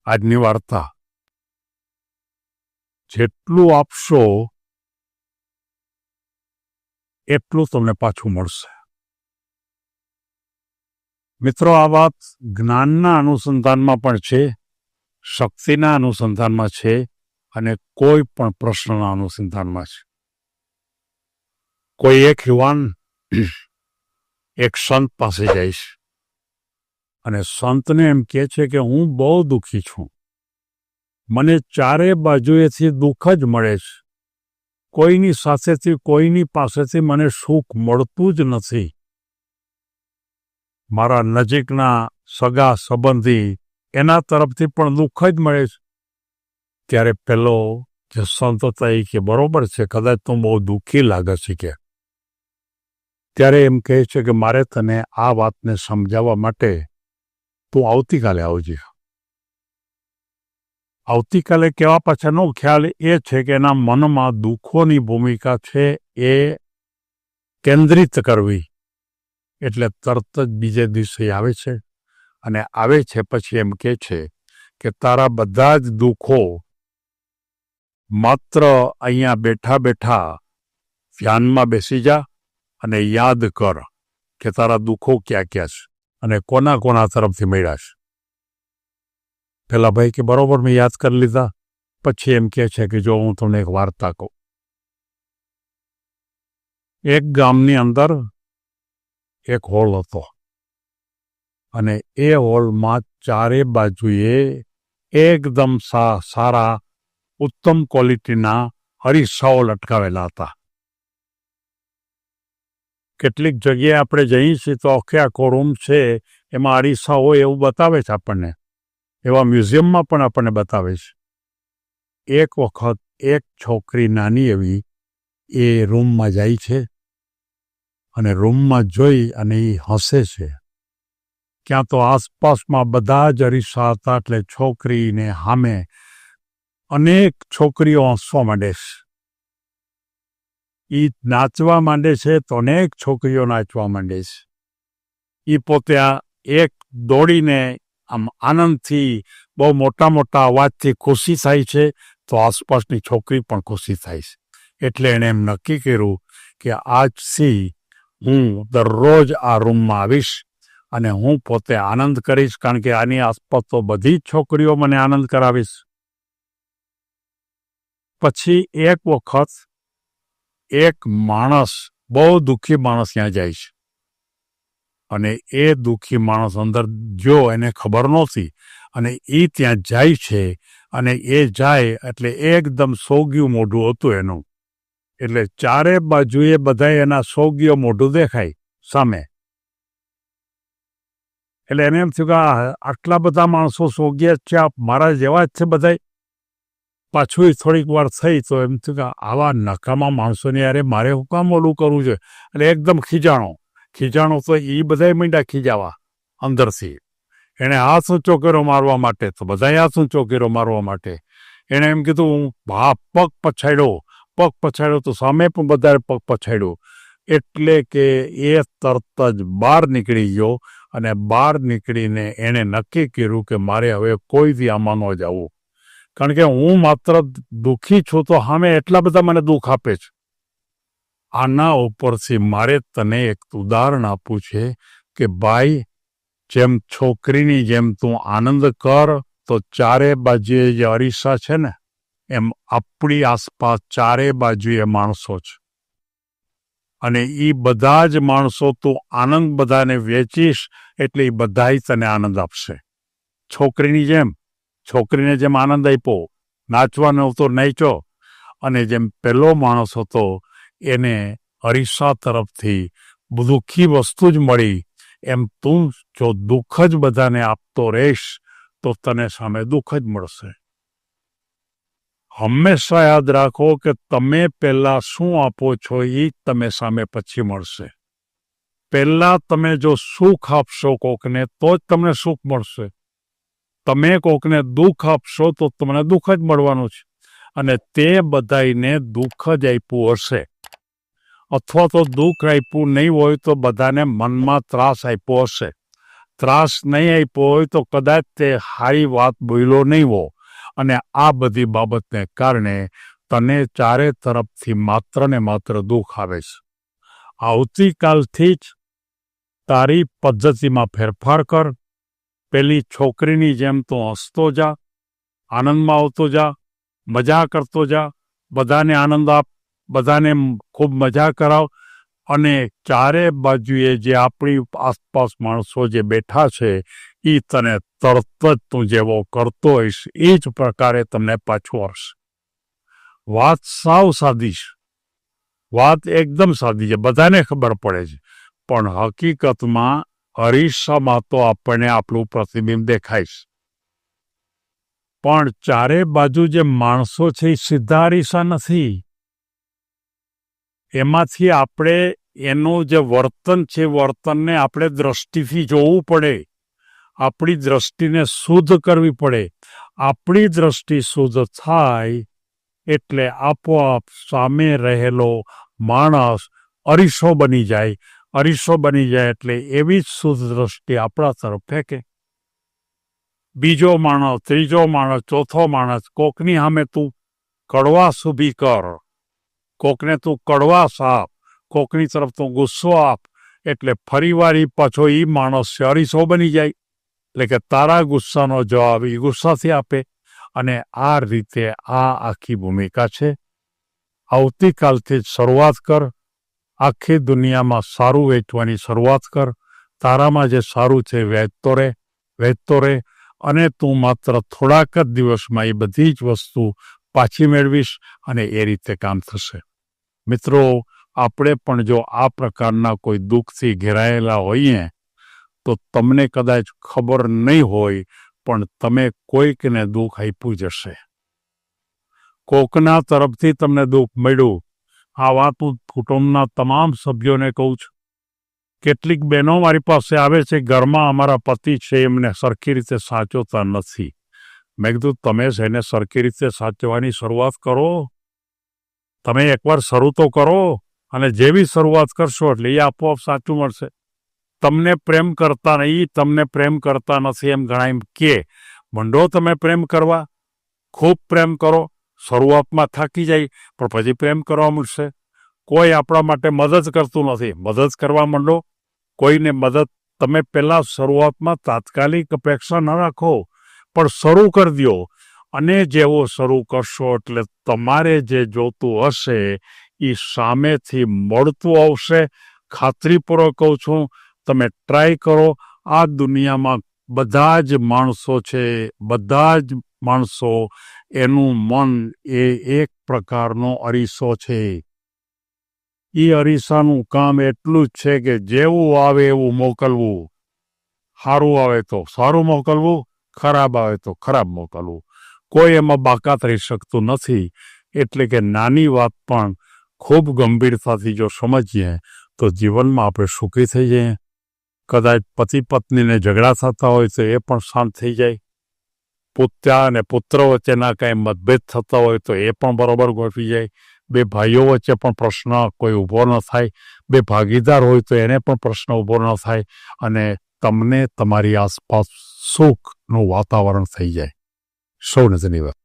આજની વાર્તા જેટલું આપશો એટલું તમને પાછું મળશે. મિત્રો, આ વાત જ્ઞાનના અનુસંધાનમાં પણ છે, શક્તિના અનુસંધાનમાં છે અને કોઈ પણ પ્રશ્નના અનુસંધાનમાં છે. કોઈ એક યુવાન એક સંત પાસે જાય છે અને સંતને એમ કહે છે કે હું બહુ દુઃખી છું, મને ચારે બાજુએથી દુઃખ જ મળે છે, કોઈની સાથેથી કોઈની પાસેથી મને સુખ મળતું જ નથી, મારા નજીકના સગા સંબંધી એના તરફથી પણ દુઃખ જ મળે છે. ત્યારે પેલો જે સંત હતા એ કે બરોબર છે, કદાચ તું બહુ દુઃખી લાગે છે કે. ત્યારે એમ કહે છે કે મારે તને આ વાતને સમજાવવા માટે તું આવતીકાલે આવજે. આવતીકાલે કહેવા પાછળનો ખ્યાલ એ છે કે એના મનમાં દુઃખોની ભૂમિકા છે એ કેન્દ્રિત કરવી. એટલે તરત જ બીજે દિવસે આવે છે અને આવે છે પછી એમ કહે છે કે તારા બધા જ દુઃખો માત્ર અહીંયા બેઠા બેઠા ધ્યાનમાં બેસી જા અને યાદ કર કે તારા દુઃખો ક્યાં ક્યાં છે અને કોના કોના તરફથી મળ્યા છે. પેલા ભાઈ કે બરોબર, મેં યાદ કરી લીધા. પછી એમ કહે છે કે જો હું તમને એક વાર્તા કહું. એક ગામની અંદર એક હોલ હતો અને એ હોલમાં ચારે બાજુએ એકદમ સારા ઉત્તમ ક્વોલિટીના અરીસાઓ લટકાવેલા હતા. કેટલીક જગ્યાએ આપણે જઈએ છીએ તો આખો રૂમ છે એમાં અરીસા હોય એવું બતાવે છે આપણને, એવા મ્યુઝિયમમાં પણ આપણને બતાવે છે. એક વખત એક છોકરી નાની એવી એ રૂમમાં જાય છે અને રૂમમાં જોઈ અને એ હસે છે. ક્યાં તો આસપાસમાં બધા જ અરીસા હતા એટલે છોકરીને સામે અનેક છોકરીઓ હસવા માંડે છે. એ નાચવા માંડે છે તો અનેક છોકરીઓ નાચવા માંડે છે. એ પોતે આ એક દોડીને આમ આનંદથી બહુ મોટા મોટા અવાજથી ખુશી થાય છે તો આસપાસની છોકરી પણ ખુશી થાય છે. એટલે એણે એમ નક્કી કર્યું કે આજથી હું દરરોજ આ રૂમમાં આવીશ અને હું પોતે આનંદ કરીશ, કારણ કે આની આસપાસ તો બધી જ છોકરીઓ મને આનંદ કરાવીશ. પછી એક વખત એક માણસ, બહુ દુઃખી માણસ ત્યાં જાય છે અને એ દુઃખી માણસ અંદર જો એને ખબર નહોતી અને એ ત્યાં જાય છે અને એ જાય એટલે એકદમ સોગ્યું મોઢું હતું એનું. એટલે ચારે બાજુએ બધા એના સોગ્યો મોઢું દેખાય સામે. એટલે એને એમ થયું કે આટલા બધા માણસો સોગ્યા છે, મારા જેવા જ છે બધા. પાછું થોડીક વાર થઈ તો એમ થયું કે આવા નકામા માણસોને યારે મારે હું કામ ઓલું કરવું છે. એટલે એકદમ ખીજાણો તો એ બધાય મીંડા ખીજાવા અંદરથી. એણે હાથ ઊંચો કર્યો મારવા માટે તો બધાએ હાથ ઊંચો કર્યો મારવા માટે. એણે એમ કીધું હું પગ પછાડ્યો તો સામે પણ બધાએ પગ પછાડ્યો. એટલે કે એ તરત જ બહાર નીકળી ગયો અને બહાર નીકળીને એણે નક્કી કર્યું કે મારે હવે કોઈથી આમાં ન જવું, કારણ કે હું માત્ર દુઃખી છું તો સામે એટલા બધા મને દુઃખ આપે છે. આના ઉપરથી મારે તને એક ઉદાહરણ આપવું છે કે ભાઈ, જેમ છોકરીની જેમ તું આનંદ કર તો ચારે બાજુએ જે અરીસા છે ને એમ આપણી આસપાસ ચારે બાજુએ માણસો છે અને એ બધા જ માણસો તું આનંદ બધાને વેચીશ એટલે એ બધાય તને આનંદ આપશે. છોકરીને જેમ આનંદ આપ્યો, નાચવાનો તો નાચ્યો, અને જેમ પેલો માણસ હતો એને અરીસા તરફથી દુઃખી વસ્તુ જ મળી, એમ તું જો દુઃખ જ બધાને આપતો રહીશ તો તને સામે દુઃખ જ મળશે. હંમેશા યાદ રાખો કે તમે પહેલા શું આપો છો એ તમે સામે પછી મળશે. પહેલા તમે જો સુખ આપશો કોકને તો જ તમને સુખ મળશે. તમે કોકને દુઃખ આપશો તો તમને દુઃખ જ મળવાનું છે. અને તે બધાને દુઃખ જ આપ્યું હશે, અથવા તો દુઃખ આપ્યું નહીં હોય તો બધાને મનમાં ત્રાસ આપ્યો હશે. ત્રાસ નહીં આપ્યો હોય તો કદાચ તે સારી વાત બોલ્યો નહીં હો, અને આ બધી બાબતને કારણે તને ચારે તરફથી માત્ર ને માત્ર દુઃખ આવે છે. આવતીકાલથી જ તારી પદ્ધતિમાં ફેરફાર કર. પેલી છોકરીની જેમ તું હસતો જા, આનંદમાં આવતો જા, મજા કરતો જા, બધાને આનંદ આપ, બધાને ખૂબ મજા કરાવ. અને ચારે બાજુએ જે આપણી આસપાસ માણસો જે બેઠા છે એ તને તરત જ તું જેવો કરતો હોઈશ એ જ પ્રકારે તમને પાછું આવશે. વાત સાવ સાદી છે, વાત એકદમ સાદી છે, બધાને ખબર પડે છે, પણ હકીકતમાં અરીસામાં તો આપણને આપણું પ્રતિબિંબ દેખાય છે. પણ ચારે બાજુ જે માણસો છે એ સીધા અરીસા નથી. એમાંથી આપણે એનું જે વર્તન છે વર્તનને આપણે દ્રષ્ટિથી જોવું પડે. આપણી દ્રષ્ટિને શુદ્ધ કરવી પડે. આપણી દ્રષ્ટિ શુદ્ધ થાય એટલે આપોઆપ સામે રહેલો માણસ અરીસો બની જાય. અરીસો બની જાય એટલે એવી જ શુદ્ધ દ્રષ્ટિ આપણા તરફ ફેંકે. બીજો માણસ, ત્રીજો માણસ, ચોથો માણસ, કોકની સામે તું કડવાશ ઊભી કર, કોકને તું કડવાશ આપ, કોકની તરફ તું ગુસ્સો આપ, એટલે ફરીવાર પાછો એ માણસ અરીસો બની જાય. એટલે કે તારા ગુસ્સાનો જવાબ એ ગુસ્સાથી આપે. અને આ રીતે આ આખી ભૂમિકા છે. આવતીકાલથી જ શરૂઆત કર. આખી દુનિયામાં સારું વેચવાની શરૂઆત કર. તારામાં જે સારું છે વેચતો રહે, વેચતો રહે. અને તું માત્ર થોડાક જ દિવસમાં એ બધી જ વસ્તુ પાછી મેળવીશ અને એ રીતે કામ થશે. મિત્રો, આપણે પણ જો આ પ્રકારના કોઈ દુઃખથી ઘેરાયેલા હોઈએ તો તમને કદાચ ખબર નહીં હોય પણ તમે કોઈકને દુઃખ આપ્યું જશે. કોકના તરફથી તમને દુઃખ મળ્યું. આ વાત હું કુટુંબના તમામ સભ્યોને કહું છું. કેટલીક બહેનો મારી પાસે આવે છે, ઘરમાં અમારા પતિ છે એમને સરખી રીતે સાચવતા નથી. મેં કીધું તમે એને સરખી રીતે સાચવવાની શરૂઆત કરો. તમે એકવાર શરૂ તો કરો, અને જેવી શરૂઆત કરશો એટલે એ આપોઆપ સાચું મળશે. તમને પ્રેમ કરતા નહીં, તમને પ્રેમ કરતા નથી એમ ઘણા એમ કે, મંડો તમે પ્રેમ કરવા, ખૂબ પ્રેમ કરો. શરૂઆતમાં થાકી જાય પણ પછી પ્રેમ કરવા મળશે. કોઈ આપણા માટે મદદ કરતું નથી, મદદ કરવા માંડો. કોઈને મદદ તમે પહેલાં શરૂઆતમાં તાત્કાલિક અપેક્ષા ન રાખો, પણ શરૂ કરી દો. અને જેવો શરૂ કરશો એટલે તમારે જે જોતું હશે એ સામેથી મળતું આવશે. ખાતરીપૂર્વક કહું છું, તમે ટ્રાય કરો. આ દુનિયામાં બધા જ માણસો છે, બધા જ માણસો, એનું મન એ એક પ્રકારનો અરીસો છે. એ અરીસાનું કામ એટલું જ છે કે જેવું આવે એવું મોકલવું. સારું આવે તો સારું મોકલવું, ખરાબ આવે તો ખરાબ મોકલવું. કોઈ એમાં બાકાત રહી શકતું નથી. એટલે કે નાની વાત પણ ખૂબ ગંભીરતાથી જો સમજીએ તો જીવનમાં આપણે સુખી થઈ જઈએ. કદાચ પતિ પત્નીને ઝઘડા થતા હોય તો એ પણ શાંત થઈ જાય. પિતા અને પુત્ર વચ્ચેના કાંઈ મતભેદ થતા હોય તો એ પણ બરોબર ગોઠવી જાય. બે ભાઈઓ વચ્ચે પણ પ્રશ્ન કોઈ ઊભો ન થાય. બે ભાગીદાર હોય તો એને પણ પ્રશ્ન ઊભો ન થાય. અને તમને તમારી આસપાસ સુખનું વાતાવરણ થઈ જાય. સૌને ધન્યવાદ.